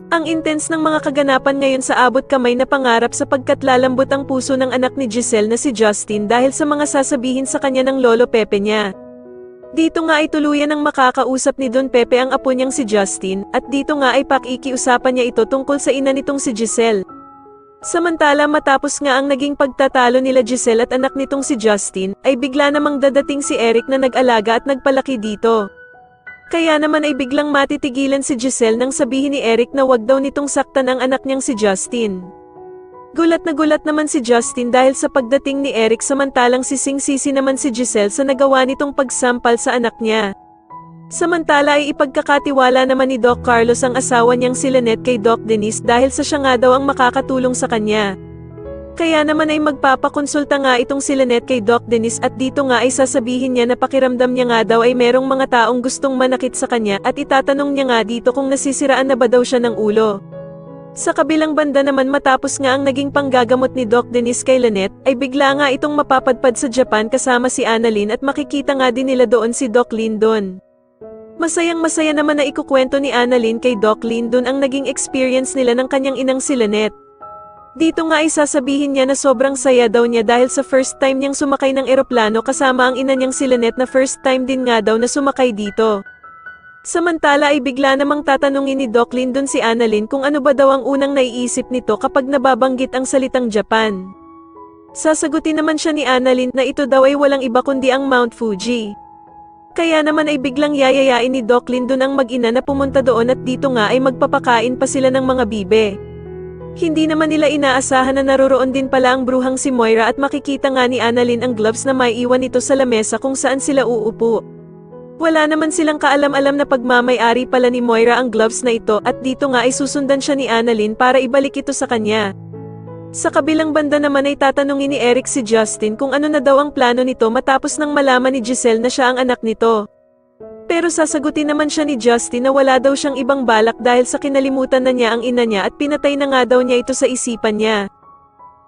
Ang intense ng mga kaganapan ngayon sa abot kamay na pangarap sapagkat lalambot ang puso ng anak ni Giselle na si Justin dahil sa mga sasabihin sa kanya ng lolo Pepe niya. Dito nga ay tuluyan ng makakausap ni Don Pepe ang apo niyang si Justin, at dito nga ay pakikiusapan niya ito tungkol sa ina nitong si Giselle. Samantala matapos nga ang naging pagtatalo nila Giselle at anak nitong si Justin, ay bigla namang dadating si Eric na nag-alaga at nagpalaki dito. Kaya naman ay biglang matitigilan si Giselle nang sabihin ni Eric na wag daw nitong saktan ang anak niyang si Justin. Gulat na gulat naman si Justin dahil sa pagdating ni Eric samantalang sising-sisi naman si Giselle sa nagawa nitong pagsampal sa anak niya. Samantala ay ipagkakatiwala naman ni Doc Carlos ang asawa niyang si Lynette kay Doc Denise dahil sa siya nga daw ang makakatulong sa kanya. Kaya naman ay magpapakonsulta nga itong si Lynette kay Doc Denise at dito nga ay sasabihin niya na pakiramdam niya nga daw ay merong mga taong gustong manakit sa kanya at itatanong niya nga dito kung nasisiraan na ba daw siya ng ulo. Sa kabilang banda naman matapos nga ang naging panggagamot ni Doc Denise kay Lynette, ay bigla nga itong mapapadpad sa Japan kasama si Annalyn at makikita nga din nila doon si Doc Lyndon. Masayang-masaya naman na ikukwento ni Annalyn kay Doc Lyndon ang naging experience nila ng kanyang inang si Lynette. Dito nga ay sasabihin niya na sobrang saya daw niya dahil sa first time niyang sumakay ng eroplano kasama ang ina niyang si Lynette na first time din nga daw na sumakay dito. Samantala ay bigla namang tatanungin ni Doc Lyndon si Annalyn kung ano ba daw ang unang naiisip nito kapag nababanggit ang salitang Japan. Sasagutin naman siya ni Annalyn na ito daw ay walang iba kundi ang Mount Fuji. Kaya naman ay biglang yayayain ni Doc Lyndon ang mag-ina na pumunta doon at dito nga ay magpapakain pa sila ng mga bibe. Hindi naman nila inaasahan na naroroon din pala ang bruhang si Moira at makikita nga ni Annalyn ang gloves na maiiwan ito sa lamesa kung saan sila uupo. Wala naman silang kaalam-alam na pagmamay-ari pala ni Moira ang gloves na ito at dito nga ay susundan siya ni Annalyn para ibalik ito sa kanya. Sa kabilang banda naman ay tatanungin ni Eric si Justin kung ano na daw ang plano nito matapos nang malaman ni Giselle na siya ang anak nito. Pero sasagutin naman siya ni Justin na wala daw siyang ibang balak dahil sa kinalimutan na niya ang ina niya at pinatay na nga daw niya ito sa isipan niya.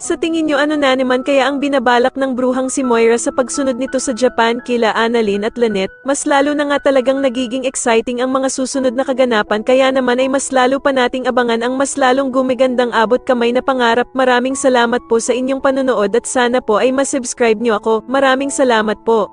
Sa tingin niyo ano na naman kaya ang binabalak ng bruhang si Moira sa pagsunod nito sa Japan kila Annalyn at Lynette? Mas lalo na nga talagang nagiging exciting ang mga susunod na kaganapan kaya naman ay mas lalo pa nating abangan ang mas lalong gumigandang abot kamay na pangarap. Maraming salamat po sa inyong panonood at sana po ay masubscribe niyo ako. Maraming salamat po.